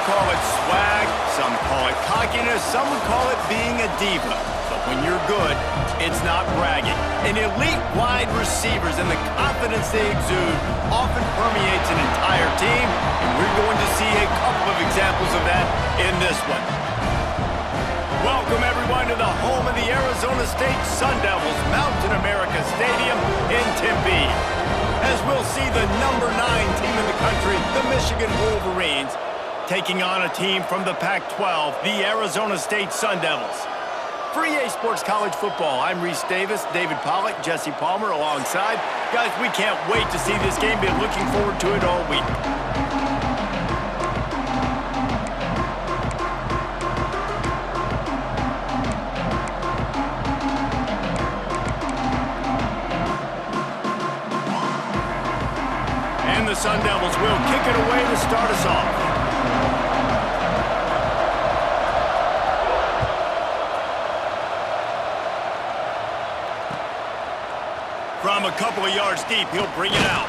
call it swag, some call it cockiness, some would call it being a diva. But when you're good, it's not bragging. And elite wide receivers and the confidence they exude often permeates an entire team, and we're going to see a couple of examples of that in this one. Welcome, everyone, to the home of the Arizona State Sun Devils, Mountain America Stadium in Tempe. As we'll see the number 9 team in the country, the Michigan Wolverines, taking on a team from the Pac-12, the Arizona State Sun Devils. For EA Sports College Football, I'm Reese Davis, David Pollack, Jesse Palmer alongside. Guys, we can't wait to see this game. Been looking forward to it all week. And the Sun Devils will kick it away to start us off. From a couple of yards deep, he'll bring it out.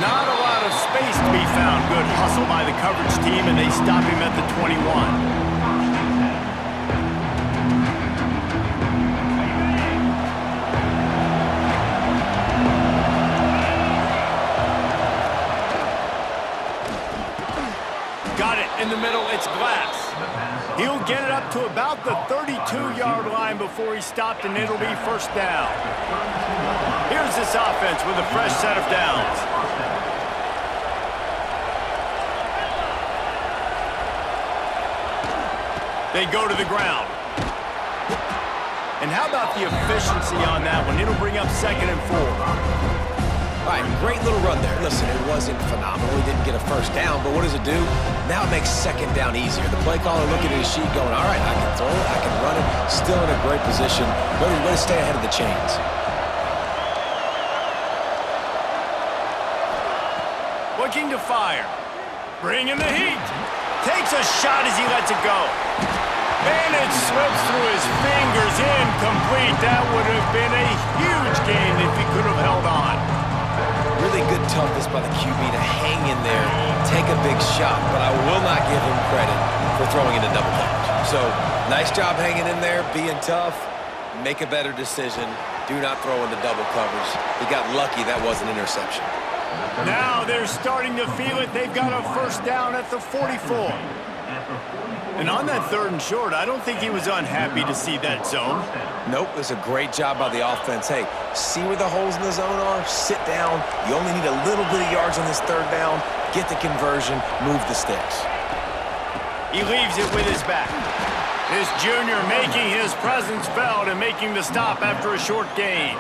Not a lot of space to be found. Good hustle by the coverage team, and they stop him at the 21. Got it in the middle, it's Glass. He'll get it up to about the 32-yard line before he's stopped, and it'll be first down. Here's this offense with a fresh set of downs. They go to the ground. And how about the efficiency on that one? It'll bring up 2nd and 4. All right, great little run there. Listen, it wasn't phenomenal. He didn't get a first down, but what does it do? Now it makes 2nd down easier. The play caller looking at his sheet going, all right, I can throw it, I can run it. Still in a great position. Way to stay ahead of the chains. Looking to fire. Bringing the heat. Takes a shot as he lets it go. And it slips through his fingers, incomplete. That would have been a huge gain if he could have held on. Really good toughness by the QB to hang in there, take a big shot, but I will not give him credit for throwing into double coverage. So, nice job hanging in there, being tough, make a better decision. Do not throw into double coverage. He got lucky that was an interception. Now they're starting to feel it. They've got a first down at the 44. And on that 3rd and short, I don't think he was unhappy to see that zone. Nope, it was a great job by the offense. Hey, see where the holes in the zone are? Sit down. You only need a little bit of yards on this 3rd down. Get the conversion, move the sticks. He leaves it with his back. This junior making his presence felt and making the stop after a short gain.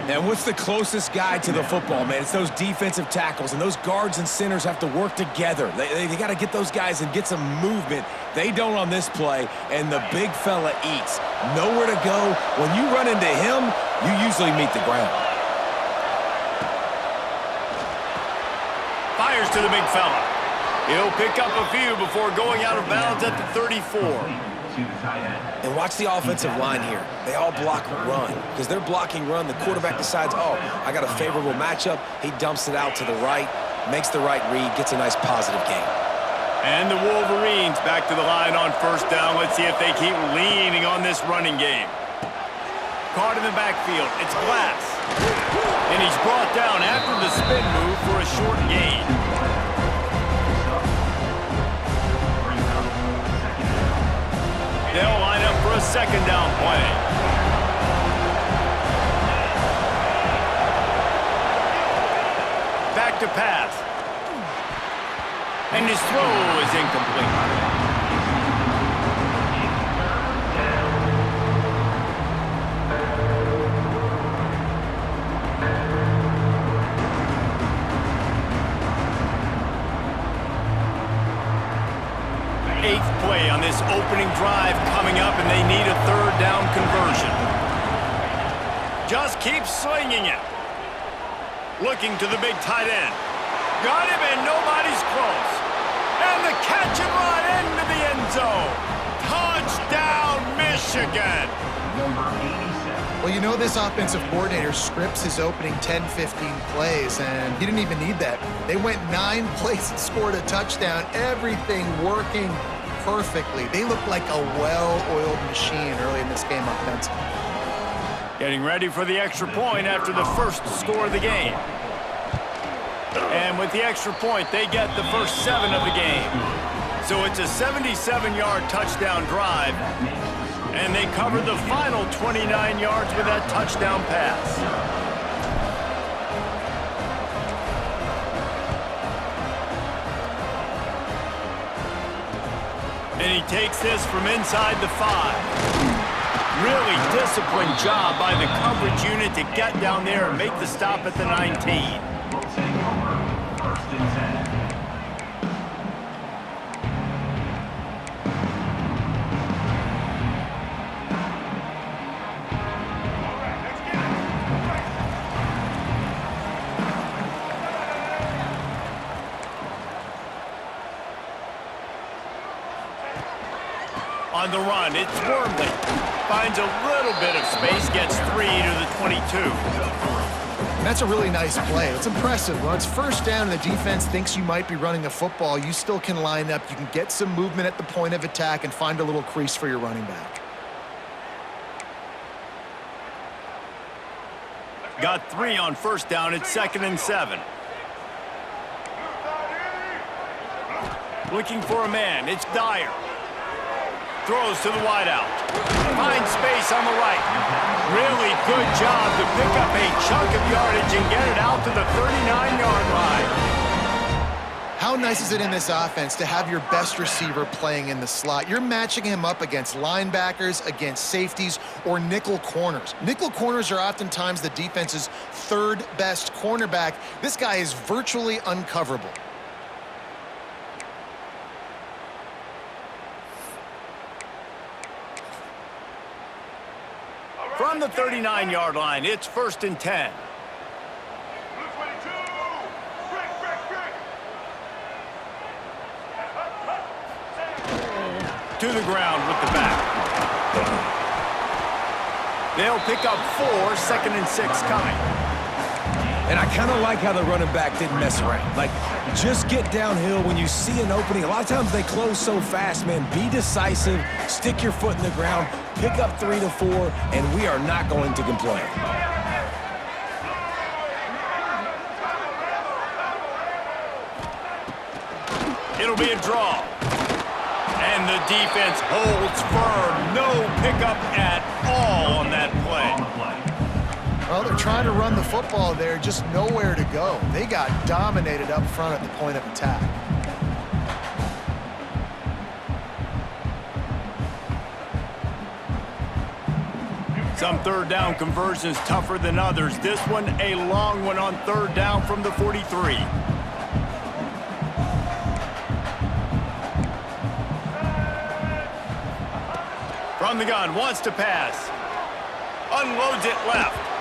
And what's the closest guy to the football, man? It's those defensive tackles, and those guards and centers have to work together. They got to get those guys and get some movement. They don't on this play, and the big fella eats. Nowhere to go. When you run into him, you usually meet the ground. Fires to the big fella. He'll pick up a few before going out of bounds at the 34. And watch the offensive line here. They all block run. Because they're blocking run, the quarterback decides, oh, I got a favorable matchup. He dumps it out to the right, makes the right read, gets a nice positive gain. And the Wolverines back to the line on first down. Let's see if they keep leaning on this running game. Caught in the backfield. It's Glass. And he's brought down after the spin move for a short gain. They'll line up for a 2nd down play. Back to pass. And his throw is incomplete. Play on this opening drive coming up, and they need a 3rd down conversion. Just keep slinging it. Looking to the big tight end. Got him, and nobody's close. And the catch and run into the end zone. Touchdown, Michigan. Well, you know this offensive coordinator scripts his opening 10, 15 plays, and he didn't even need that. They went 9 plays and scored a touchdown, everything working perfectly. They looked like a well-oiled machine early in this game offensively. Getting ready for the extra point after the first score of the game. And with the extra point, they get the first 7 of the game. So it's a 77-yard touchdown drive, and they cover the final 29 yards with that touchdown pass. And he takes this from inside the 5. Really disciplined job by the coverage unit to get down there and make the stop at the 19. On the run, it's Wormley. Finds a little bit of space, gets 3 to the 22. And that's a really nice play. It's impressive. When it's first down and the defense thinks you might be running the football, you still can line up. You can get some movement at the point of attack and find a little crease for your running back. Got 3 on first down. It's 2nd and 7. Looking for a man. It's Dyer. Throws to the wideout. Finds space on the right. Really good job to pick up a chunk of yardage and get it out to the 39-yard line. How nice is it in this offense to have your best receiver playing in the slot? You're matching him up against linebackers, against safeties, or nickel corners. Nickel corners are oftentimes the defense's 3rd best cornerback. This guy is virtually uncoverable. From the 39-yard line, it's 1st and 10. To the ground with the back. They'll pick up 4, 2nd and 6 coming. And I kind of like how the running back didn't mess around. Like, just get downhill when you see an opening. A lot of times they close so fast, man. Be decisive, stick your foot in the ground, pick up 3 to 4, and we are not going to complain. It'll be a draw. And the defense holds firm. No pickup at all on that play. Well, they're trying to run the football there, just nowhere to go. They got dominated up front at the point of attack. Some 3rd down conversions tougher than others. This one, a long one on 3rd down from the 43. From the gun, wants to pass. Unloads it left.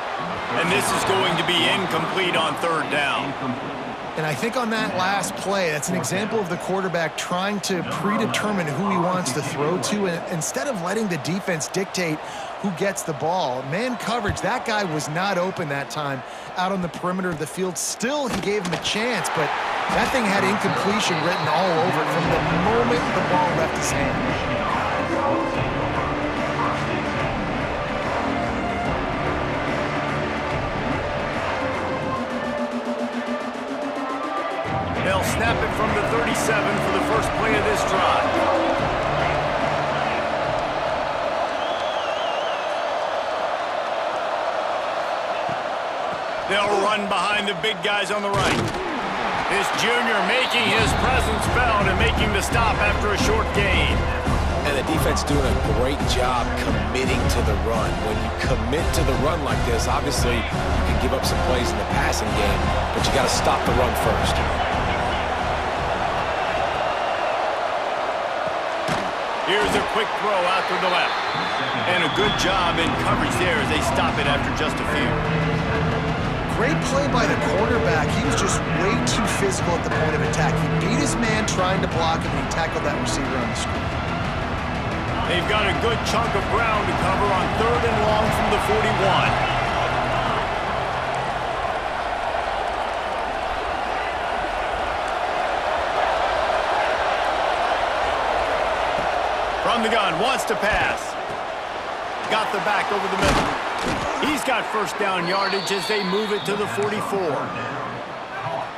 And this is going to be incomplete on 3rd down. And I think on that last play, that's an example of the quarterback trying to predetermine who he wants to throw to, and instead of letting the defense dictate who gets the ball. Man coverage, that guy was not open that time out on the perimeter of the field. Still, he gave him a chance, but that thing had incompletion written all over it from the moment the ball left his hand. They'll snap it from the 37 for the first play of this drive. They'll run behind the big guys on the right. This junior making his presence felt and making the stop after a short gain. And the defense doing a great job committing to the run. When you commit to the run like this, obviously you can give up some plays in the passing game, but you got to stop the run first. Here's a quick throw out to the left. And a good job in coverage there as they stop it after just a few. Great play by the quarterback. He was just way too physical at the point of attack. He beat his man trying to block him, and he tackled that receiver on the screen. They've got a good chunk of ground to cover on 3rd and long from the 41. From the gun, wants to pass. Got the back over the middle. He's got first down yardage as they move it to the 44.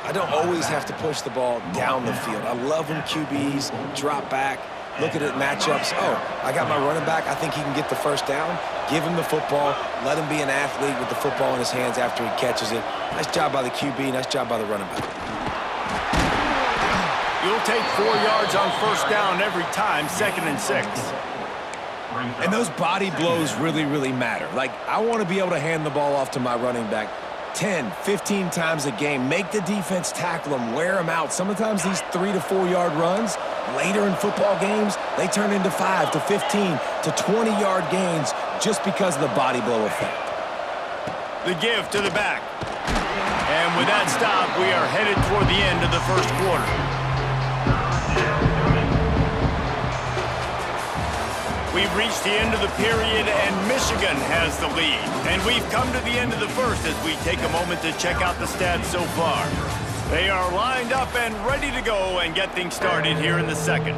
I don't always have to push the ball down the field. I love when QBs drop back, look at it matchups. Oh, I got my running back. I think he can get the first down. Give him the football. Let him be an athlete with the football in his hands after he catches it. Nice job by the QB. Nice job by the running back. You'll take 4 yards on first down every time, 2nd and 6. And those body blows really, really matter. Like, I want to be able to hand the ball off to my running back 10, 15 times a game. Make the defense tackle them, wear them out. Sometimes these 3 to 4 yard runs, later in football games, they turn into 5 to 15 to 20 yard gains just because of the body blow effect. The give to the back. And with that stop, we are headed toward the end of the first quarter. We've reached the end of the period, and Michigan has the lead. And we've come to the end of the first as we take a moment to check out the stats so far. They are lined up and ready to go and get things started here in the second.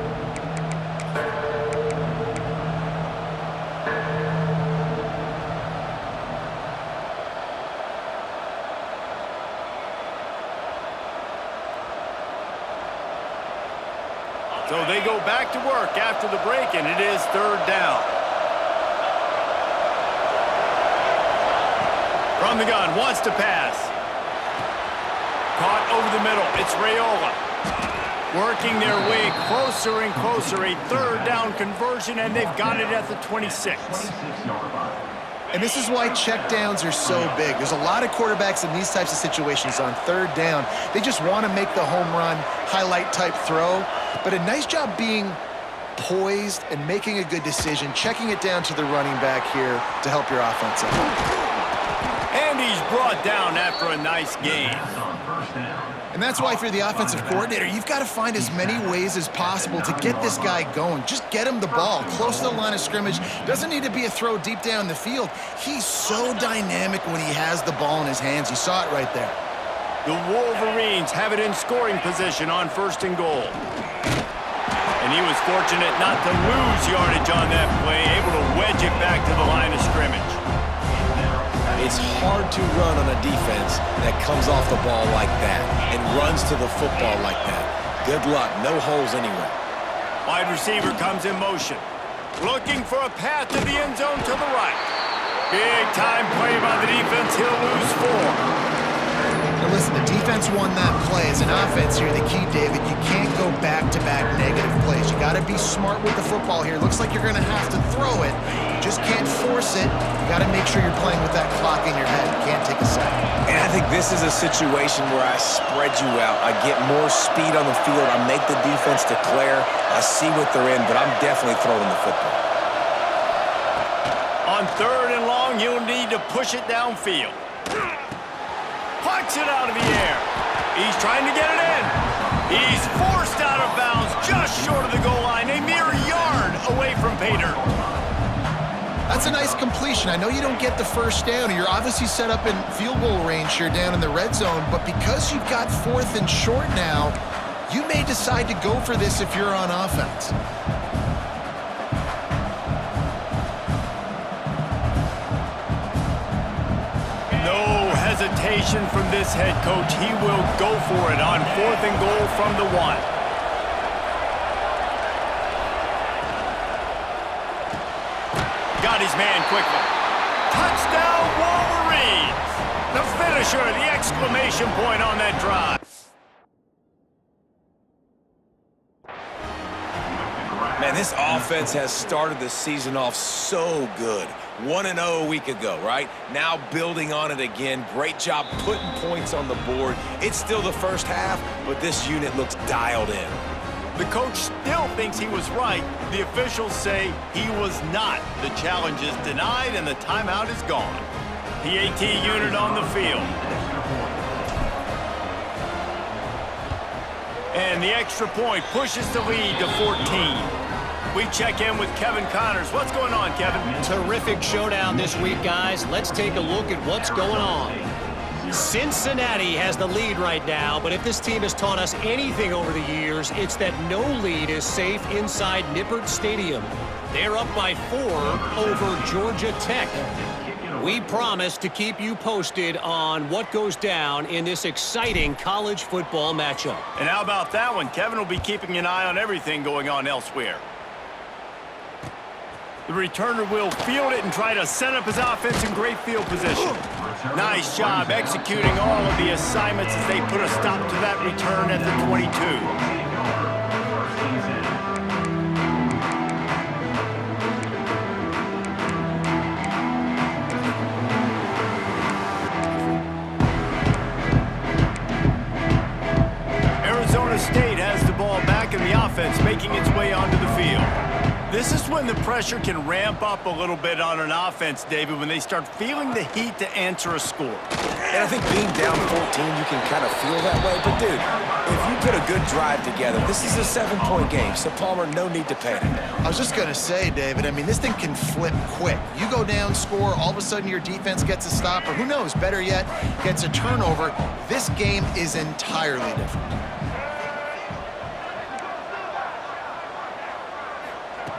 So they go back to work after the break, and it is 3rd down. From the gun, wants to pass. Caught over the middle. It's Raiola. Working their way closer and closer. A 3rd down conversion, and they've got it at the 26. And this is why checkdowns are so big. There's a lot of quarterbacks in these types of situations on 3rd down. They just want to make the home run, highlight type throw. But a nice job being poised and making a good decision, checking it down to the running back here to help your offense out. And he's brought down after a nice gain. And that's why if you're the offensive coordinator, you've got to find as many ways as possible to get this guy going. Just get him the ball close to the line of scrimmage. Doesn't need to be a throw deep down the field. He's so dynamic when he has the ball in his hands. You saw it right there. The Wolverines have it in scoring position on 1st and goal. And he was fortunate not to lose yardage on that play, able to wedge it back to the line of scrimmage. It's hard to run on a defense that comes off the ball like that and runs to the football like that. Good luck. No holes anywhere. Wide receiver comes in motion. Looking for a path to the end zone to the right. Big time play by the defense. He'll lose 4. Now listen, the defense won that play. As an offense here, the key, David, you can't go back-to-back negative plays. You got to be smart with the football here. Looks like you're going to have to throw it. You just can't force it. You got to make sure you're playing with that clock in your head. You can't take a sack. And I think this is a situation where I spread you out. I get more speed on the field. I make the defense declare. I see what they're in, but I'm definitely throwing the football. On 3rd and long, you'll need to push it downfield. Pucks it out of the air. He's trying to get it in. He's forced out of bounds just short of the goal line, a mere yard away from Pater. That's a nice completion. I know you don't get the first down, and you're obviously set up in field goal range here down in the red zone, but because you've got 4th and short now, you may decide to go for this if you're on offense. Hesitation from this head coach. He will go for it on 4th and goal from the 1. Got his man quickly. Touchdown Wolverines! The finisher, the exclamation point on that drive. Man, this offense has started the season off so good. 1-0 a week ago, right? Now building on it again. Great job putting points on the board. It's still the first half, but this unit looks dialed in. The coach still thinks he was right. The officials say he was not. The challenge is denied and the timeout is gone. PAT unit on the field. And the extra point pushes the lead to 14. We check in with Kevin Connors. What's going on, Kevin? Terrific showdown this week, guys. Let's take a look at what's going on. Cincinnati has the lead right now, but if this team has taught us anything over the years, it's that no lead is safe inside Nippert Stadium. They're up by 4 over Georgia Tech. We promise to keep you posted on what goes down in this exciting college football matchup. And how about that one? Kevin will be keeping an eye on everything going on elsewhere. The returner will field it and try to set up his offense in great field position. Nice job executing all of the assignments as they put a stop to that return at the 22. State has the ball back in the offense, making its way onto the field. This is when the pressure can ramp up a little bit on an offense, David, when they start feeling the heat to answer a score. And I think being down 14, you can kind of feel that way. But, dude, if you put a good drive together, this is a 7-point game, so, Palmer, no need to panic. I was just going to say, David, I mean, this thing can flip quick. You go down, score, all of a sudden your defense gets a stop, or who knows, better yet, gets a turnover. This game is entirely different.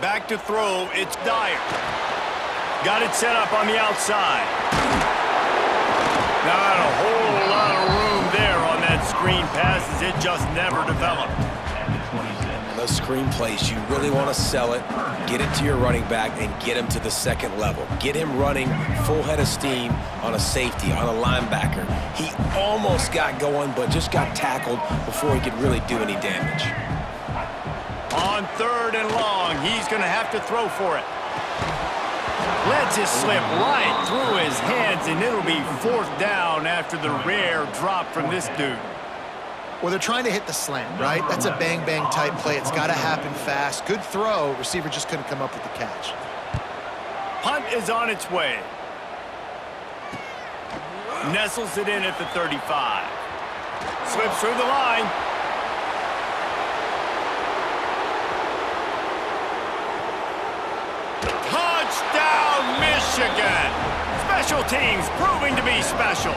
Back to throw, it's Dyer. Got it set up on the outside. Not a whole lot of room there on that screen pass as it just never developed. Those screen plays, you really want to sell it, get it to your running back, and get him to the second level. Get him running full head of steam on a safety, on a linebacker. He almost got going, but just got tackled before he could really do any damage. On 3rd and long, he's going to have to throw for it. Lets it slip right through his hands, and it'll be 4th down after the rare drop from this dude. Well, they're trying to hit the slant, right? That's a bang-bang type play. It's got to happen fast. Good throw. Receiver just couldn't come up with the catch. Punt is on its way. Nestles it in at the 35. Slips through the line. Touchdown, Michigan! Special teams proving to be special.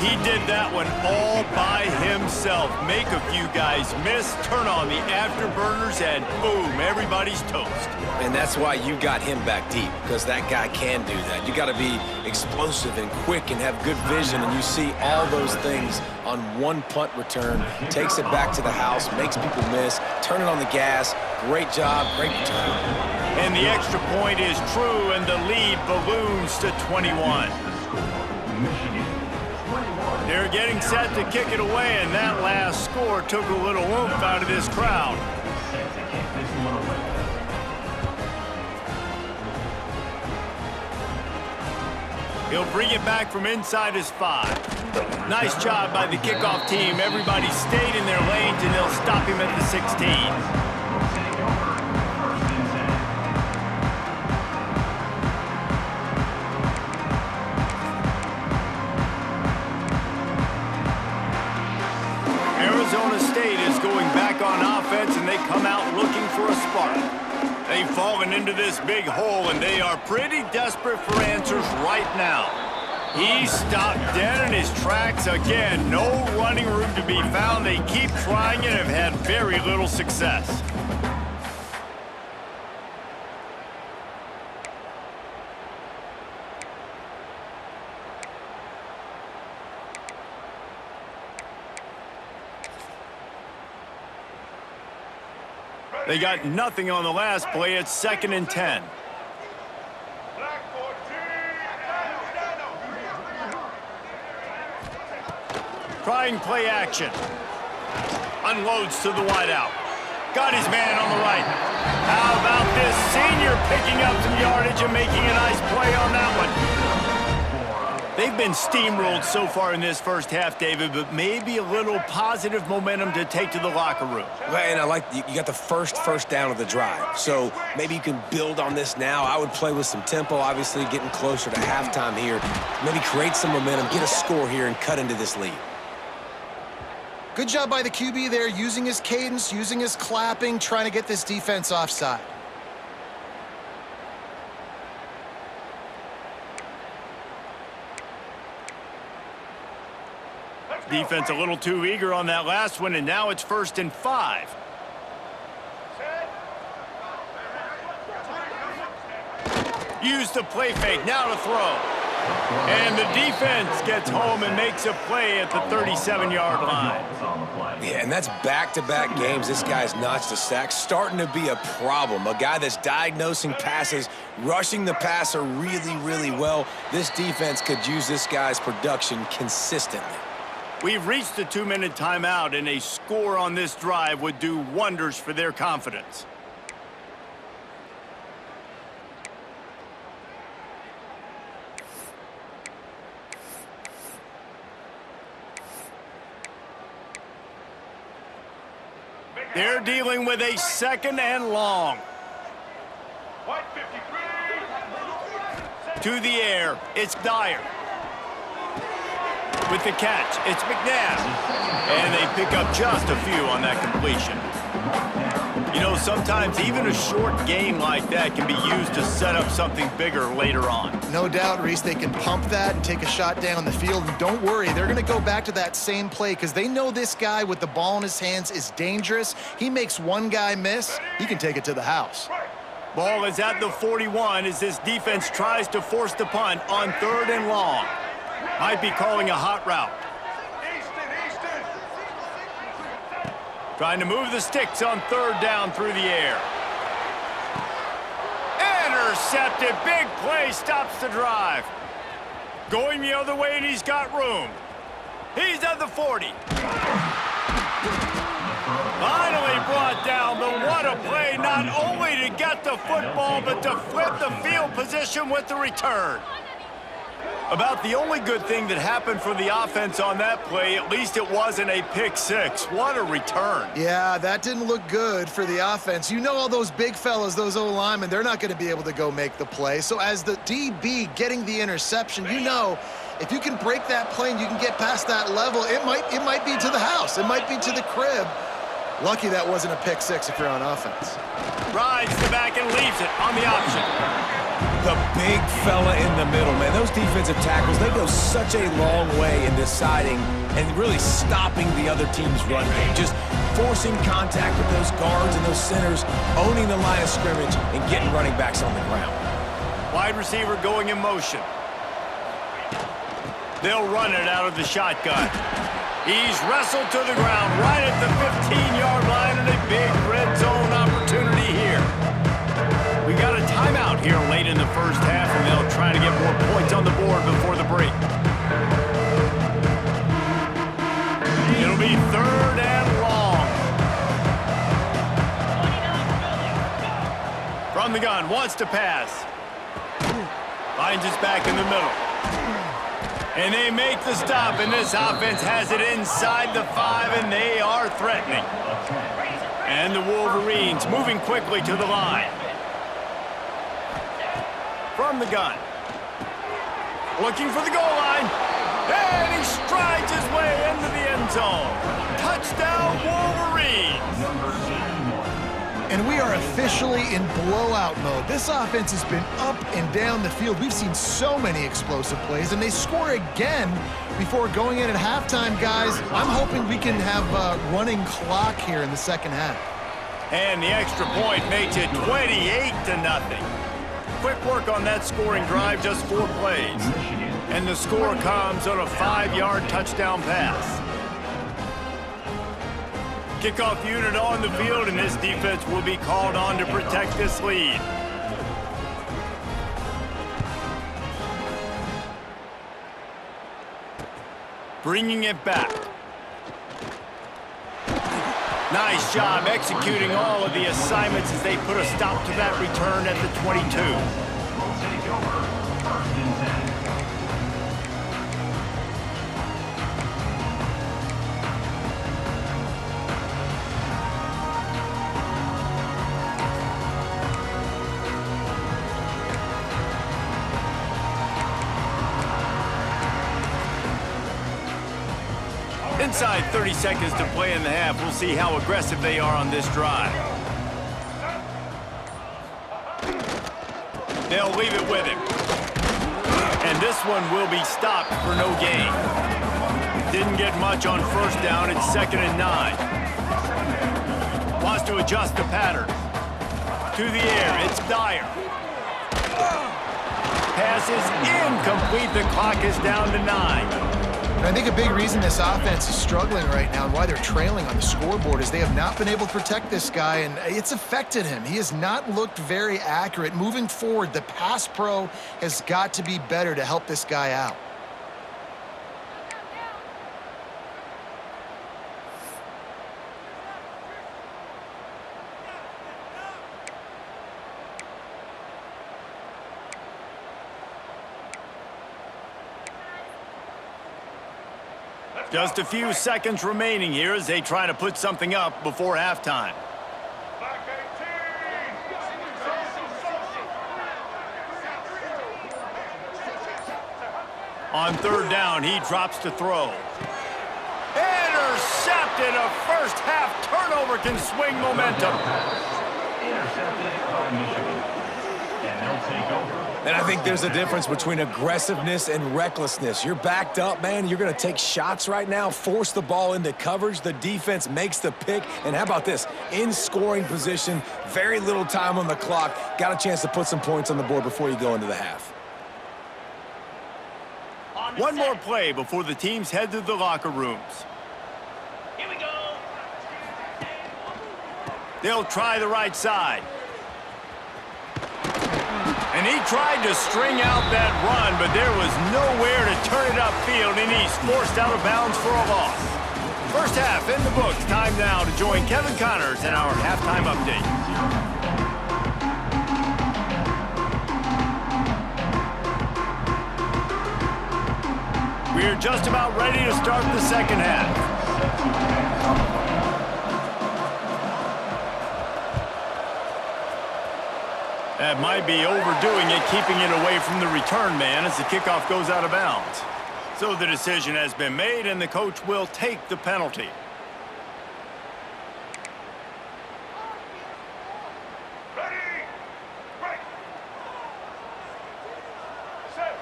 He did that one all by himself. Make a few guys miss, turn on the afterburners, and boom, everybody's toast. And that's why you got him back deep, because that guy can do that. You got to be explosive and quick and have good vision, and you see all those things on one punt return. Takes it back to the house, makes people miss, turn it on the gas. Great job, great return. And the extra point is true, and the lead balloons to 21. They're getting set to kick it away, and that last score took a little oomph out of this crowd. He'll bring it back from inside his 5. Nice job by the kickoff team. Everybody stayed in their lanes, and they'll stop him at the 16. Arizona State is going back on offense, and they come out looking for a spark. They've fallen into this big hole, and they are pretty desperate for answers right now. He stopped dead in his tracks again. No running room to be found. They keep trying and have had very little success. They got nothing on the last play. It's 2nd and 10. Trying play action. Unloads to the wideout. Got his man on the right. How about this senior picking up some yardage and making a nice play on that one? They've been steamrolled so far in this first half, David, but maybe a little positive momentum to take to the locker room. And I like you got the first down of the drive. So maybe you can build on this now. I would play with some tempo, obviously getting closer to halftime here. Maybe create some momentum, get a score here, and cut into this lead. Good job by the QB there, using his cadence, using his clapping, trying to get this defense offside. Defense a little too eager on that last one, and now it's 1st and 5. Use the play fake, now to throw. And the defense gets home and makes a play at the 37-yard line. Yeah, and that's back-to-back games. This guy's notched a sack, starting to be a problem. A guy that's diagnosing passes, rushing the passer really, really well. This defense could use this guy's production consistently. We've reached the 2-minute timeout, and a score on this drive would do wonders for their confidence. They're dealing with a 2nd and long. To the air, it's Dyer. With the catch, it's McNabb. And they pick up just a few on that completion. You know, sometimes even a short game like that can be used to set up something bigger later on. No doubt, Reese, they can pump that and take a shot down the field. And don't worry, they're going to go back to that same play because they know this guy with the ball in his hands is dangerous. He makes one guy miss, he can take it to the house. Ball is at the 41 as this defense tries to force the punt on 3rd and long. Might be calling a hot route. Trying to move the sticks on 3rd down through the air. Intercepted. Big play stops the drive. Going the other way, and he's got room. He's at the 40. Finally brought down, but what a play, not only to get the football, but to flip the field position with the return. About the only good thing that happened for the offense on that play, at least it wasn't a pick six. What a return. Yeah, that didn't look good for the offense. You know all those big fellas, those O-linemen, they're not going to be able to go make the play. So as the DB getting the interception, you know if you can break that play and you can get past that level, it might be to the house. It might be to the crib. Lucky that wasn't a pick six if you're on offense. Rides the back and leaves it on the option. The big fella in the middle, man. Those defensive tackles, they go such a long way in deciding and really stopping the other team's run game. Just forcing contact with those guards and those centers, owning the line of scrimmage, and getting running backs on the ground. Wide receiver going in motion. They'll run it out of the shotgun. He's wrestled to the ground right at the 15-yard line, and a big red zone opportunity here. We got a timeout here late in the first half, and they'll try to get more points on the board before the break. It'll be 3rd and long. From the gun, wants to pass. Finds his back in the middle. And they make the stop, and this offense has it inside the 5, and they are threatening. And the Wolverines moving quickly to the line. From the gun. Looking for the goal line. And he strides his way into the end zone. Touchdown, Wolverines. And we are officially in blowout mode. This offense has been up and down the field. We've seen so many explosive plays, and they score again before going in at halftime, guys. I'm hoping we can have a running clock here in the second half. And the extra point makes it 28-0. Quick work on that scoring drive, just 4 plays. And the score comes on a 5-yard touchdown pass. Kickoff unit on the field, and this defense will be called on to protect this lead. Bringing it back. Nice job executing all of the assignments as they put a stop to that return at the 22. Inside 30 seconds to play in the half. We'll see how aggressive they are on this drive. They'll leave it with him. And this one will be stopped for no gain. Didn't get much on first down. It's 2nd and 9. Wants to adjust the pattern. To the air. It's Dyer. Pass is incomplete. The clock is down to 9. And I think a big reason this offense is struggling right now and why they're trailing on the scoreboard is they have not been able to protect this guy, and it's affected him. He has not looked very accurate. Moving forward, the pass pro has got to be better to help this guy out. Just a few seconds remaining here as they try to put something up before halftime. On 3rd down, he drops to throw. Intercepted! A first half turnover can swing momentum. And I think there's a difference between aggressiveness and recklessness. You're backed up, man. You're going to take shots right now, force the ball into coverage. The defense makes the pick. And how about this? In scoring position, very little time on the clock. Got a chance to put some points on the board before you go into the half. One more play before the teams head to the locker rooms. Here we go. They'll try the right side. And he tried to string out that run, but there was nowhere to turn it upfield, and he's forced out of bounds for a loss. First half in the books. Time now to join Kevin Connors in our halftime update. We're just about ready to start the second half. That might be overdoing it, keeping it away from the return man as the kickoff goes out of bounds. So the decision has been made, and the coach will take the penalty. Ready. Right. Set.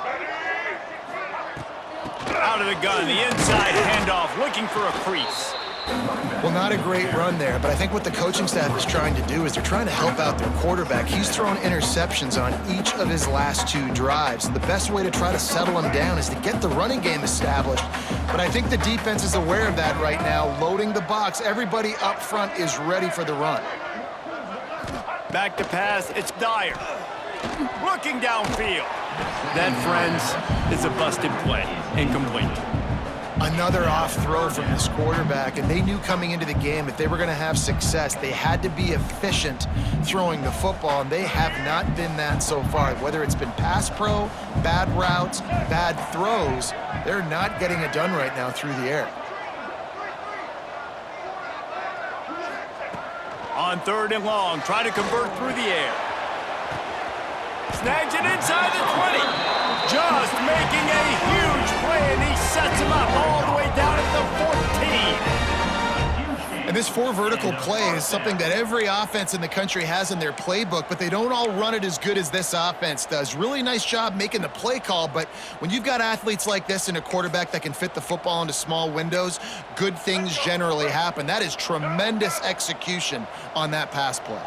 Ready. Out of the gun, the inside handoff, looking for a crease. Well, not a great run there, but I think what the coaching staff is trying to do is they're trying to help out their quarterback. He's thrown interceptions on each of his last 2 drives. The best way to try to settle him down is to get the running game established. But I think the defense is aware of that right now, loading the box. Everybody up front is ready for the run. Back to pass, it's Dyer. Looking downfield. That, friends, is a busted play. Incomplete. Another off throw from this quarterback, and they knew coming into the game if they were going to have success, they had to be efficient throwing the football, and they have not been that so far. Whether it's been pass pro, bad routes, bad throws, they're not getting it done right now through the air. On 3rd and long, try to convert through the air. Snags it inside the 20. Just making a huge play, and he sets him up all the way down at the 14. And this 4 vertical play is something that every offense in the country has in their playbook, but they don't all run it as good as this offense does. Really nice job making the play call, but when you've got athletes like this and a quarterback that can fit the football into small windows, good things generally happen. That is tremendous execution on that pass play.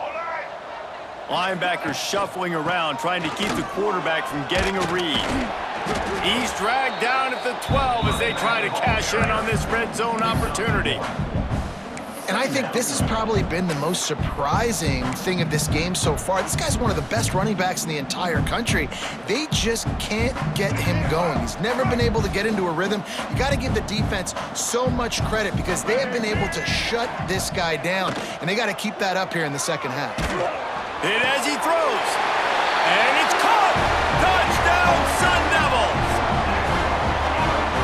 Linebackers shuffling around, trying to keep the quarterback from getting a read. He's dragged down at the 12 as they try to cash in on this red zone opportunity. And I think this has probably been the most surprising thing of this game so far. This guy's one of the best running backs in the entire country. They just can't get him going. He's never been able to get into a rhythm. You got to give the defense so much credit because they have been able to shut this guy down, and they got to keep that up here in the second half. Hit as he throws. And it's caught. Touchdown, Sun Devils.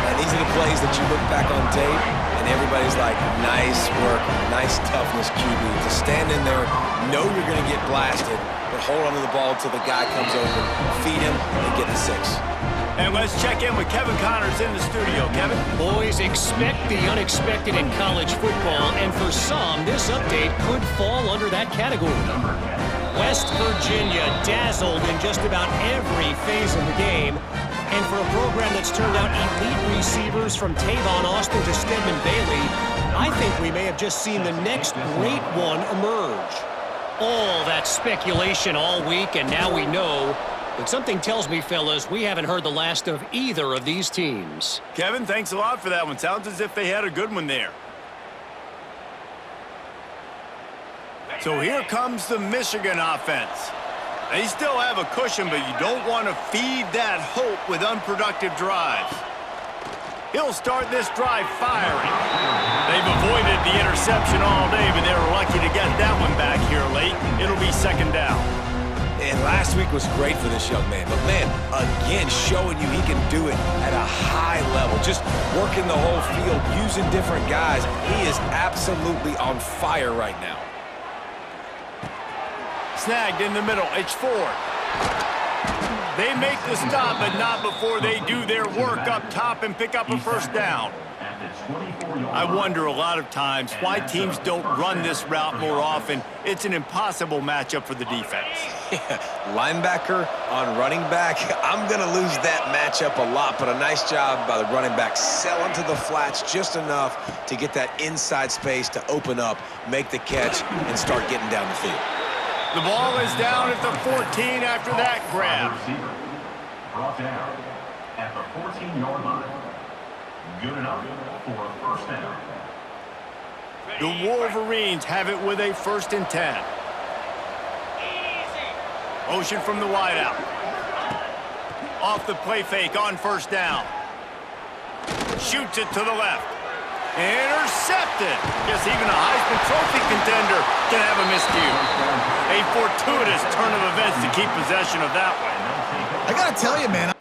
And these are the plays that you look back on tape, and everybody's like, nice work, nice toughness, QB. To stand in there, know you're going to get blasted, but hold onto the ball until the guy comes open, feed him, and get the 6. And let's check in with Kevin Connors in the studio. Kevin? Boys, expect the unexpected in college football, and for some, this update could fall under that category. West Virginia dazzled in just about every phase of the game, and for a program that's turned out elite receivers from Tavon Austin to Stedman Bailey, I think we may have just seen the next great one emerge. All that speculation all week, and now we know. But something tells me, fellas, we haven't heard the last of either of these teams. Kevin, thanks a lot for that one. Sounds as if they had a good one there. So here comes the Michigan offense. They still have a cushion, but you don't want to feed that hope with unproductive drives. He'll start this drive firing. They've avoided the interception all day, but they were lucky to get that one back here late. It'll be second down. And last week was great for this young man. But, man, again, showing you he can do it at a high level. Just working the whole field, using different guys. He is absolutely on fire right now. Snagged in the middle. It's Ford. They make the stop, but not before they do their work up top and pick up a first down. I wonder a lot of times why teams don't run this route more often. It's an impossible matchup for the defense. Yeah, linebacker on running back. I'm going to lose that matchup a lot, but a nice job by the running back selling to the flats just enough to get that inside space to open up, make the catch, and start getting down the field. The ball is down at the 14 after that grab. Brought down at the 14-yard line. Good enough for a first down. The Wolverines have it with a 1st and 10. Motion from the wideout. Off the play fake on first down. Shoots it to the left. Intercepted. Guess even a Heisman Trophy contender can have a miscue. A fortuitous turn of events to keep possession of that one. I gotta tell you, man.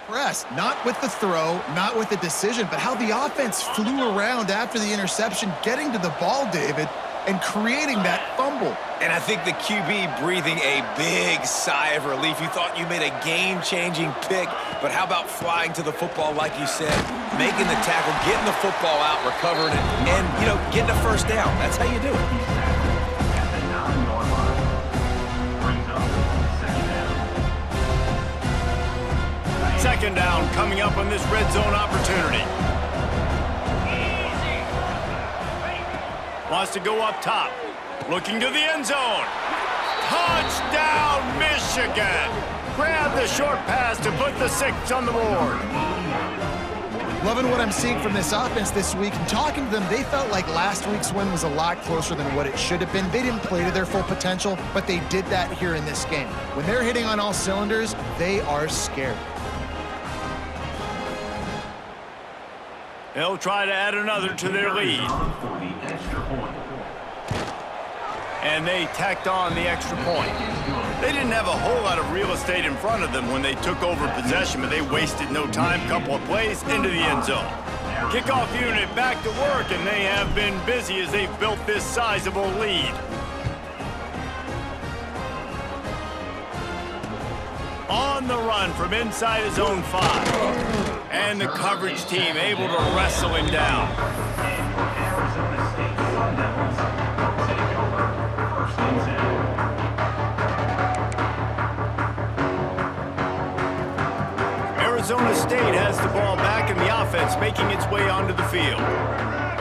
Impressed, not with the throw, not with the decision, but how the offense flew around after the interception, getting to the ball, David, and creating that fumble. And I think the QB breathing a big sigh of relief. You thought you made a game-changing pick, but how about flying to the football, like you said, making the tackle, getting the football out, recovering it, and, you know, getting a first down. That's how you do it. Second down coming up on this red zone opportunity. Wants to go up top. Looking to the end zone. Touchdown, Michigan! Grab the short pass to put the 6 on the board. Loving what I'm seeing from this offense this week. And talking to them, they felt like last week's win was a lot closer than what it should have been. They didn't play to their full potential, but they did that here in this game. When they're hitting on all cylinders, they are scared. They'll try to add another to their lead. And they tacked on the extra point. They didn't have a whole lot of real estate in front of them when they took over possession, but they wasted no time. Couple of plays into the end zone. Kickoff unit back to work, and they have been busy as they've built this sizable lead. On the run from inside his own 5. And the coverage team able to wrestle him down. Arizona State has the ball back in the offense, making its way onto the field.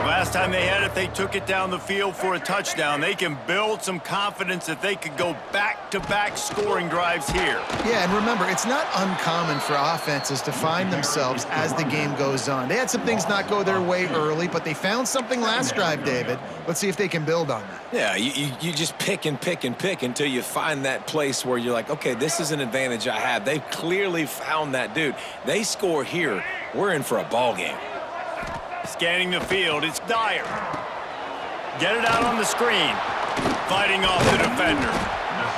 Last time they had it, they took it down the field for a touchdown. They can build some confidence that they could go back-to-back scoring drives here. Yeah, and remember, it's not uncommon for offenses to find themselves as the game goes on. They had some things not go their way early, but they found something last drive, David. Let's see if they can build on that. Yeah, you just pick and pick and pick until you find that place where you're like, okay, this is an advantage I have. They've clearly found that dude. They score here, we're in for a ball game. Scanning the field, it's Dyer. Get it out on the screen. Fighting off the defender.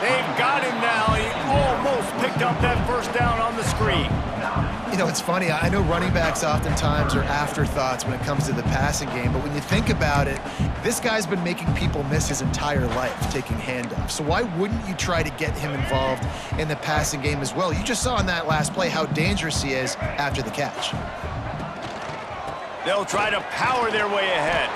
They've got him now. He almost picked up that first down on the screen. You know, it's funny. I know running backs oftentimes are afterthoughts when it comes to the passing game, but when you think about it, this guy's been making people miss his entire life taking handoffs. So why wouldn't you try to get him involved in the passing game as well? You just saw in that last play how dangerous he is after the catch. They'll try to power their way ahead.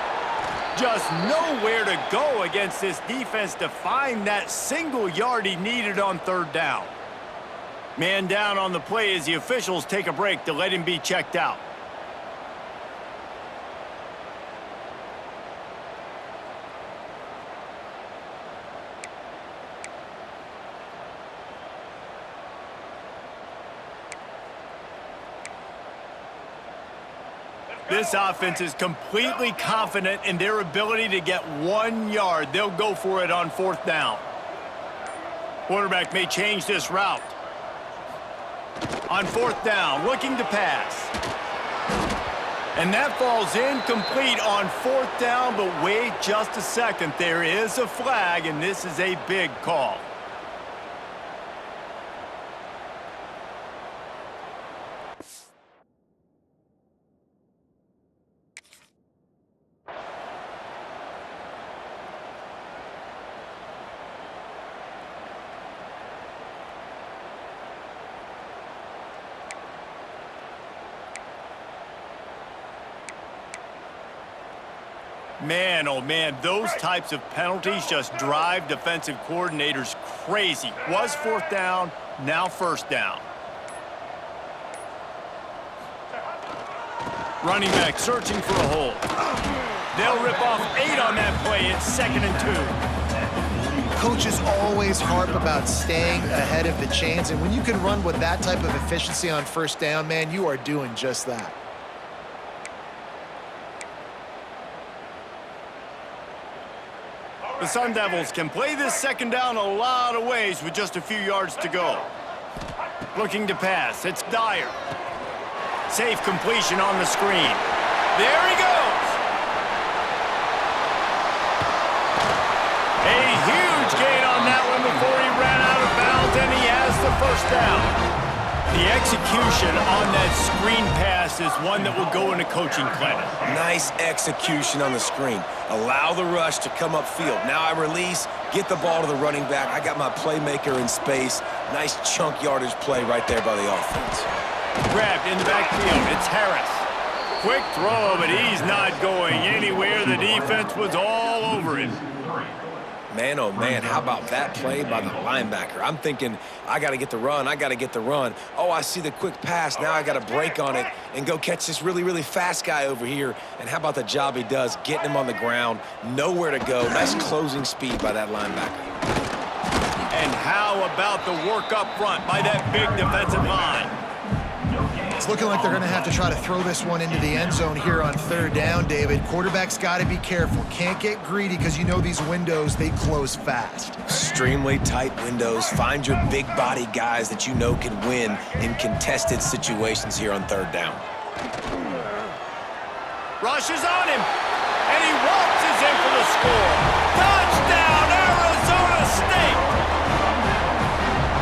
Just nowhere to go against this defense to find that single yard he needed on third down. Man down on the play as the officials take a break to let him be checked out. This offense is completely confident in their ability to get 1 yard. They'll go for it on fourth down. Quarterback may change this route. On fourth down, looking to pass. And that falls incomplete on fourth down, but wait just a second. There is a flag, and this is a big call. Man, oh man, those types of penalties just drive defensive coordinators crazy. Was fourth down, now first down. Running back searching for a hole. They'll rip off 8 on that play. It's 2nd and 2. Coaches always harp about staying ahead of the chains, and when you can run with that type of efficiency on first down, man, you are doing just that. The Sun Devils can play this second down a lot of ways with just a few yards to go. Looking to pass. It's Dyer. Safe completion on the screen. There he goes. A huge gain on that one before he ran out of bounds, and he has the first down. The execution on that screen pass is one that will go into coaching credit. Nice execution on the screen. Allow the rush to come upfield. Now I release, get the ball to the running back. I got my playmaker in space. Nice chunk yardage play right there by the offense. Grabbed in the backfield. It's Harris. Quick throw, but he's not going anywhere. The defense was all over him. Man, oh man, how about that play by the linebacker? I'm thinking, I got to get the run, I got to get the run. Oh, I see the quick pass. Now I got to break on it and go catch this really, really fast guy over here. And how about the job he does, getting him on the ground, nowhere to go. Nice closing speed by that linebacker. And how about the work up front by that big defensive line? It's looking like they're going to have to try to throw this one into the end zone here on third down, David. Quarterback's got to be careful. Can't get greedy because you know these windows, they close fast. Extremely tight windows. Find your big body guys that you know can win in contested situations here on third down. Rush is on him, and he waltzes in for the score. Touchdown, Arizona State!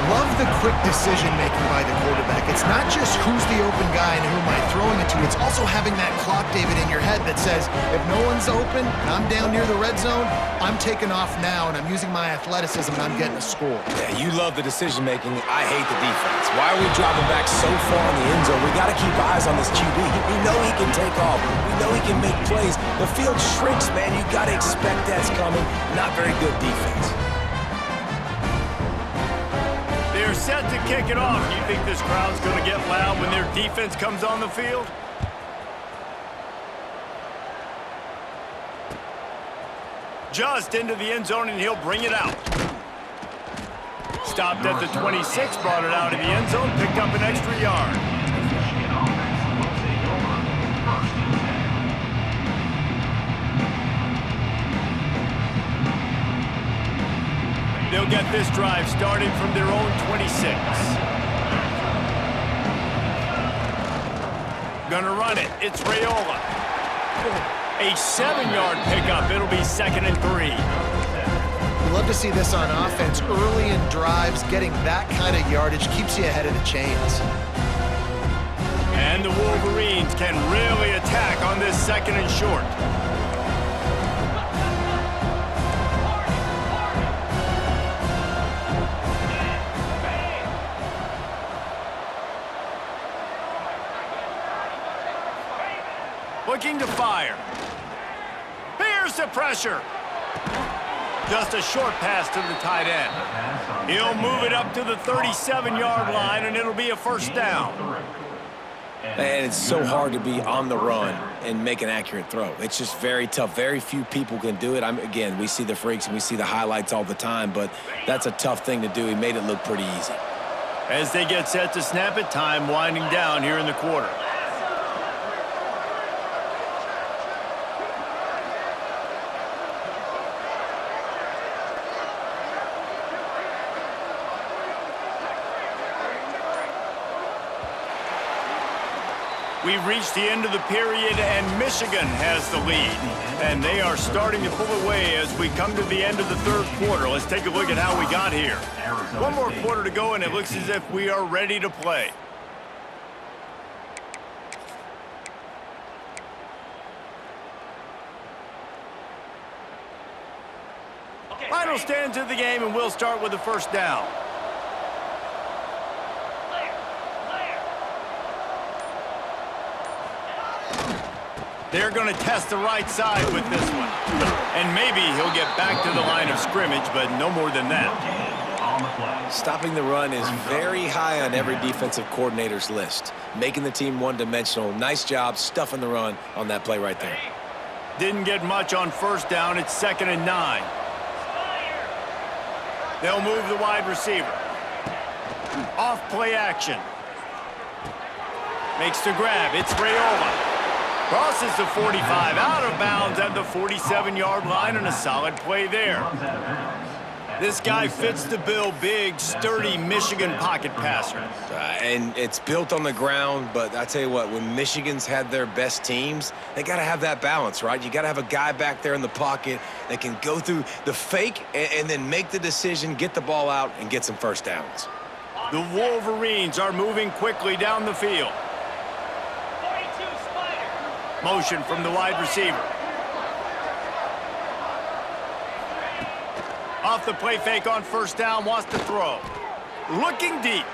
Love the quick decision-making by the quarterback. It's not just who's the open guy and who am I throwing it to. It's also having that clock, David, in your head that says, if no one's open and I'm down near the red zone, I'm taking off now and I'm using my athleticism and I'm getting a score. Yeah, you love the decision-making. I hate the defense. Why are we dropping back so far in the end zone? We got to keep eyes on this QB. We know he can take off. We know he can make plays. The field shrinks, man. You got to expect that's coming. Not very good defense. They're set to kick it off. Do you think this crowd's going to get loud when their defense comes on the field? Just into the end zone, and he'll bring it out. Stopped at the 26, brought it out of the end zone, picked up an extra yard. They'll get this drive started from their own 26. Gonna run it. It's Raiola. A 7-yard pickup. It'll be 2nd and 3. We love to see this on offense. Early in drives, getting that kind of yardage keeps you ahead of the chains. And the Wolverines can really attack on this second and short. Looking to fire. Here's the pressure. Just a short pass to the tight end. He'll move it up to the 37-yard line, and it'll be a first down. And it's so hard to be on the run and make an accurate throw. It's just very tough. Very few people can do it. Again, we see the freaks and we see the highlights all the time, but that's a tough thing to do. He made it look pretty easy. As they get set to snap it, time winding down here in the quarter. We've reached the end of the period, and Michigan has the lead. And they are starting to pull away as we come to the end of the third quarter. Let's take a look at how we got here. One more quarter to go, and it looks as if we are ready to play. Final stands of the game, and we'll start with the first down. They're going to test the right side with this one. And maybe he'll get back to the line of scrimmage, but no more than that. Stopping the run is very high on every defensive coordinator's list. Making the team one-dimensional. Nice job stuffing the run on that play right there. Didn't get much on first down. It's 2nd and 9. They'll move the wide receiver. Off play action. Makes the grab. It's Raiola. Crosses the 45, out of bounds at the 47-yard line, and a solid play there. This guy fits the bill, big, sturdy Michigan pocket passer. And it's built on the ground, but I tell you what, when Michigan's had their best teams, they got to have that balance, right? You got to have a guy back there in the pocket that can go through the fake and then make the decision, get the ball out, and get some first downs. The Wolverines are moving quickly down the field. Motion from the wide receiver. Off the play fake on first down, wants to throw. Looking deep.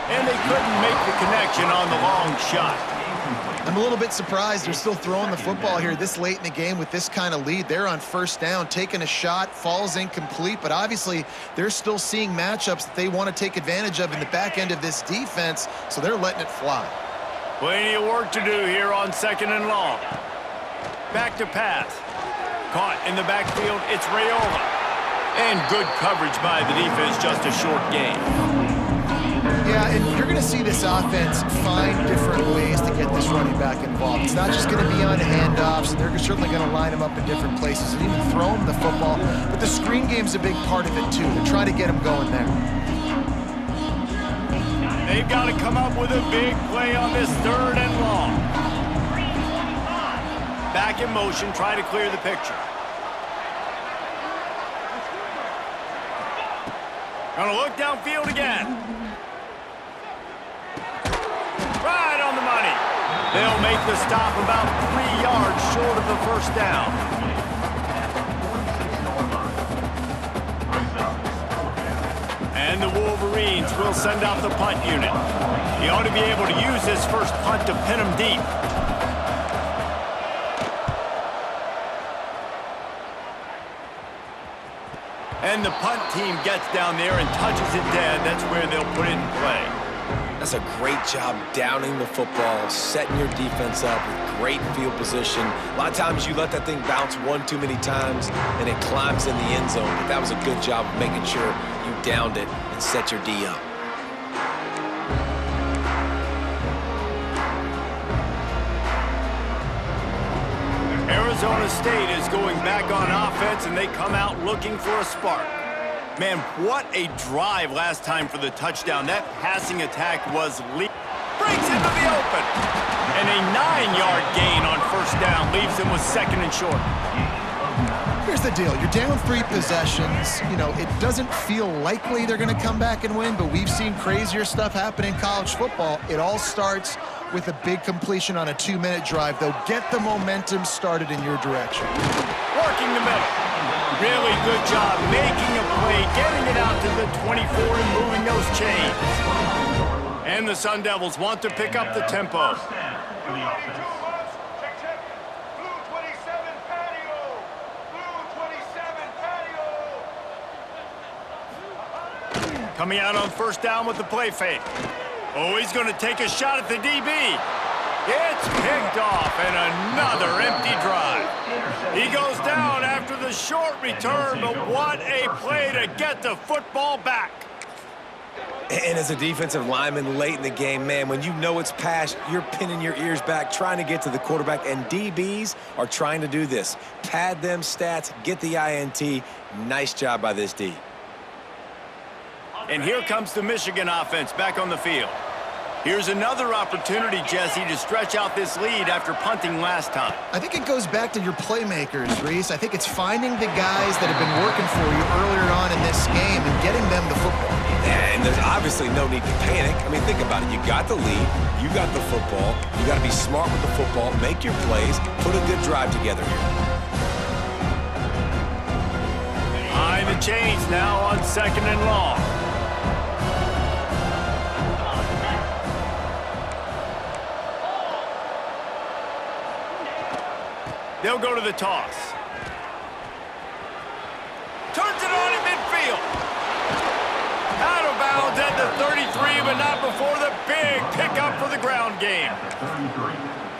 And they couldn't make the connection on the long shot. I'm a little bit surprised they're still throwing the football here this late in the game with this kind of lead. They're on first down, taking a shot, falls incomplete, but obviously they're still seeing matchups that they want to take advantage of in the back end of this defense, so they're letting it fly. Plenty of work to do here on 2nd and long. Back to pass. Caught in the backfield, it's Raiola. And good coverage by the defense, just a short gain. Yeah, and you're going to see this offense find different ways to get this running back involved. It's not just going to be on handoffs. They're certainly going to line him up in different places and even throw him the football. But the screen game's a big part of it, too. They're trying to get him going there. They've got to come up with a big play on this 3rd and long. Back in motion, try to clear the picture. Gonna look downfield again. Right on the money. They'll make the stop about 3 yards short of the first down. And the Wolverines will send out the punt unit. He ought to be able to use this first punt to pin him deep. And the punt team gets down there and touches it dead. That's where they'll put it in play. That's a great job downing the football, setting your defense up with great field position. A lot of times you let that thing bounce one too many times and it climbs in the end zone. But that was a good job of making sure you downed it and set your D up. Arizona State is going back on offense, and they come out looking for a spark. Man, what a drive last time for the touchdown. That passing attack was breaks into the open. And a 9-yard gain on first down leaves him with 2nd and short. Here's the deal. You're down 3 possessions. You know, it doesn't feel likely they're going to come back and win, but we've seen crazier stuff happen in college football. It all starts with a big completion on a 2-minute drive. They'll get the momentum started in your direction. Working the middle. Really good job making a play, getting it out to the 24 and moving those chains. And the Sun Devils want to pick up the tempo. First down for the offense. Coming out on first down with the play fake. Oh, he's going to take a shot at the DB. It's picked off, and another empty drive. He goes down after the short return, but what a play to get the football back. And as a defensive lineman late in the game, man, when you know it's past, you're pinning your ears back, trying to get to the quarterback, and DBs are trying to do this. Pad them stats, get the INT. Nice job by this D. And here comes the Michigan offense back on the field. Here's another opportunity, Jesse, to stretch out this lead after punting last time. I think it goes back to your playmakers, Reese. I think it's finding the guys that have been working for you earlier on in this game and getting them the football. Yeah, and there's obviously no need to panic. I mean, think about it. You got the lead. You got the football. You got to be smart with the football, make your plays, put a good drive together here. Behind the chains now on 2nd and long. They'll go to the toss. Turns it on in midfield. Out of bounds at the 33, but not before the big pickup for the ground game.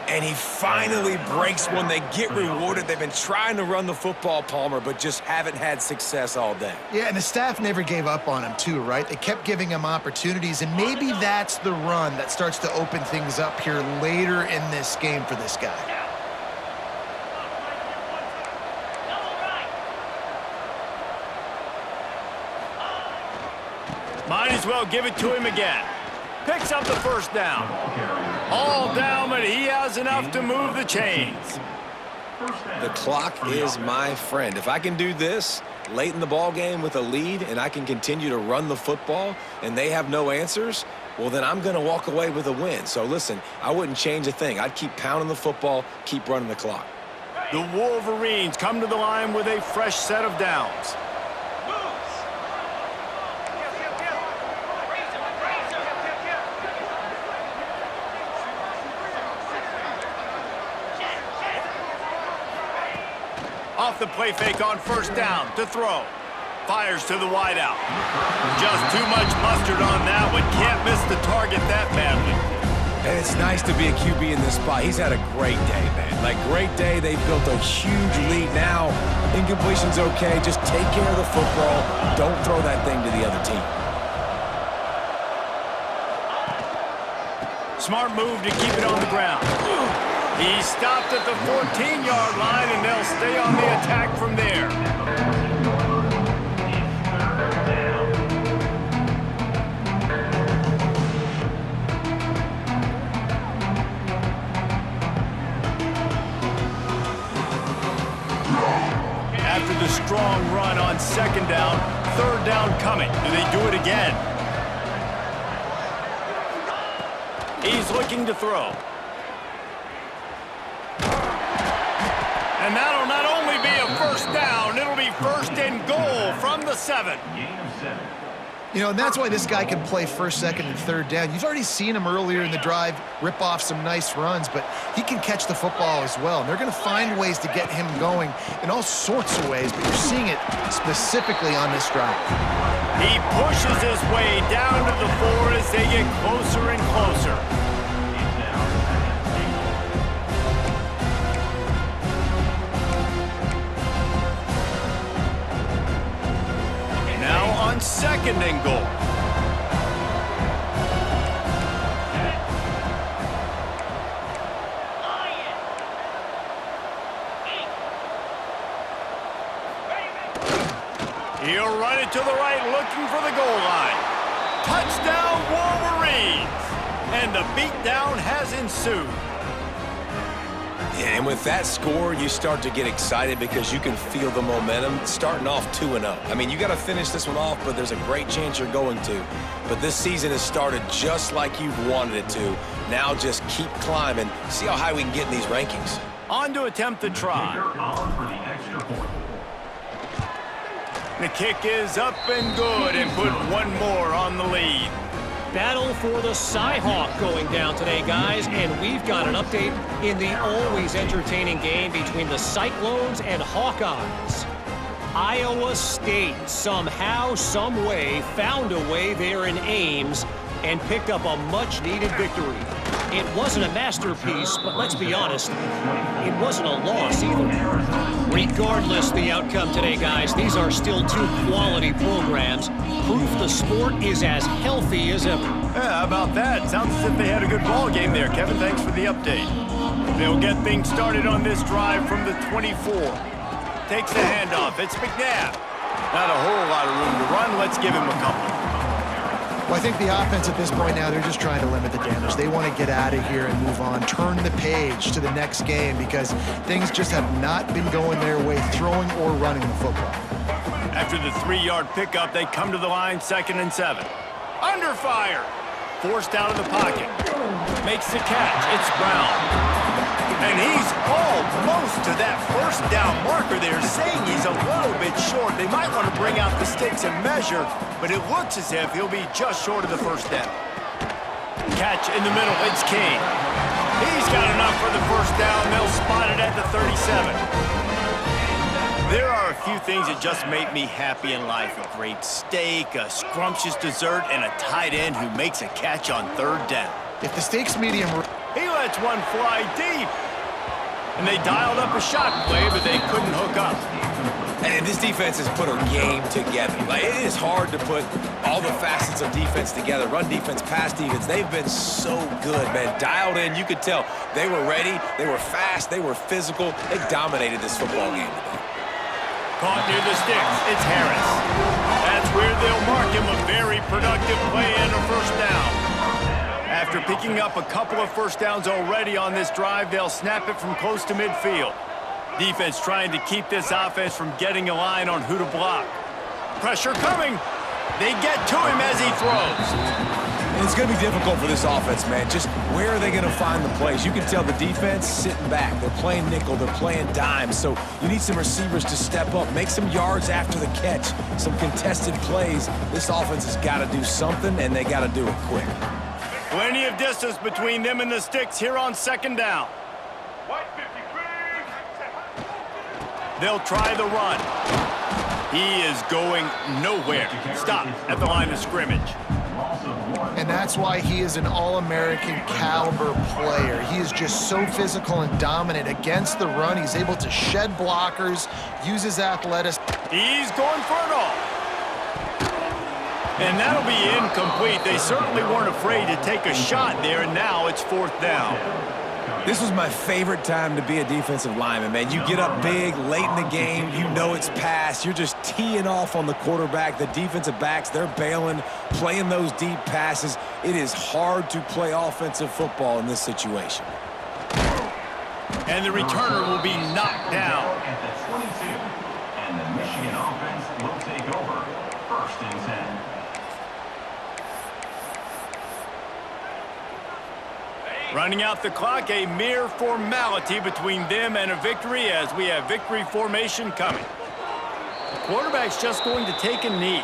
And he finally breaks one. They get rewarded. They've been trying to run the football, Palmer, but just haven't had success all day. Yeah, and the staff never gave up on him too, right? They kept giving him opportunities, and maybe that's the run that starts to open things up here later in this game for this guy. Might as well give it to him again. Picks up the first down. All down, but he has enough to move the chains. The clock is my friend. If I can do this late in the ball game with a lead and I can continue to run the football and they have no answers, well, then I'm going to walk away with a win. So listen, I wouldn't change a thing. I'd keep pounding the football, keep running the clock. The Wolverines come to the line with a fresh set of downs. Off the play fake on first down to throw. Fires to the wideout. Just too much mustard on that one. Can't miss the target that badly. And it's nice to be a QB in this spot. He's had a great day, man. Like, great day. They've built a huge lead now. Incompletion's okay. Just take care of the football. Don't throw that thing to the other team. Smart move to keep it on the ground. He stopped at the 14-yard line, and they'll stay on the attack from there. After the strong run on 2nd down, 3rd down coming. Do they do it again? He's looking to throw. And that'll not only be a first down, it'll be 1st and goal from the 7. You know, and that's why this guy can play 1st, 2nd, and 3rd down. You've already seen him earlier in the drive rip off some nice runs, but he can catch the football as well. And they're going to find ways to get him going in all sorts of ways, but you're seeing it specifically on this drive. He pushes his way down to the 4 as they get closer and closer. Now on 2nd and goal. He'll run it to the right, looking for the goal line. Touchdown, Wolverines! And the beatdown has ensued. Yeah, and with that score, you start to get excited because you can feel the momentum starting off 2-0. I mean, you got to finish this one off, but there's a great chance you're going to. But this season has started just like you've wanted it to. Now just keep climbing. See how high we can get in these rankings. On to attempt the try. On for the extra point. The kick is up and good and put one more on the lead. Battle for the Cy-Hawk going down today, guys, and we've got an update in the always entertaining game between the Cyclones and Hawkeyes. Iowa State somehow, some way, found a way there in Ames and picked up a much-needed victory. It wasn't a masterpiece, but let's be honest, it wasn't a loss either. Regardless the outcome today, guys, these are still two quality programs. Proof the sport is as healthy as ever. Yeah, how about that? Sounds as if they had a good ball game there. Kevin, thanks for the update. They'll get things started on this drive from the 24. Takes the handoff. It's McNabb. Not a whole lot of room to run. Let's give him a couple. Well, I think the offense at this point now, they're just trying to limit the damage. They want to get out of here and move on, turn the page to the next game because things just have not been going their way, throwing or running the football. After the 3-yard pickup, they come to the line, 2nd and 7. Under fire. Forced out of the pocket. Makes the catch. It's Brown. And he's almost to that first down marker there, saying he's a little bit short. They might want to bring out the sticks and measure, but it looks as if he'll be just short of the first down. Catch in the middle. It's King. He's got enough for the first down. They'll spot it at the 37. There are a few things that just make me happy in life. A great steak, a scrumptious dessert, and a tight end who makes a catch on 3rd down. If the steak's medium, He lets one fly deep. And they dialed up a shot play, but they couldn't hook up. And this defense has put a game together. Like, it is hard to put all the facets of defense together. Run defense, pass defense. They've been so good, man. Dialed in. You could tell they were ready. They were fast. They were physical. They dominated this football game today. Caught near the sticks. It's Harris. That's where they'll mark him a very productive play and a first down. After picking up a couple of first downs already on this drive, they'll snap it from close to midfield. Defense trying to keep this offense from getting a line on who to block. Pressure coming. They get to him as he throws. And it's going to be difficult for this offense, man. Just where are they going to find the plays? You can tell the defense sitting back. They're playing nickel. They're playing dime. So you need some receivers to step up, make some yards after the catch, some contested plays. This offense has got to do something, and they got to do it quick. Plenty of distance between them and the sticks here on 2nd down. They'll try the run. He is going nowhere. Stop at the line of scrimmage. and that's why he is an All-American caliber player. He is just so physical and dominant against the run. He's able to shed blockers, use his athleticism. He's going for it all. And that'll be incomplete. They certainly weren't afraid to take a shot there, and now it's 4th down. This was my favorite time to be a defensive lineman, man. You get up big, late in the game, you know it's past. You're just teeing off on the quarterback. The defensive backs, they're bailing, playing those deep passes. It is hard to play offensive football in this situation. And the returner will be knocked down. At the 22, and the Michigan offense will take over. 1st and 10. Running out the clock, a mere formality between them and a victory as we have victory formation coming. The quarterback's just going to take a knee.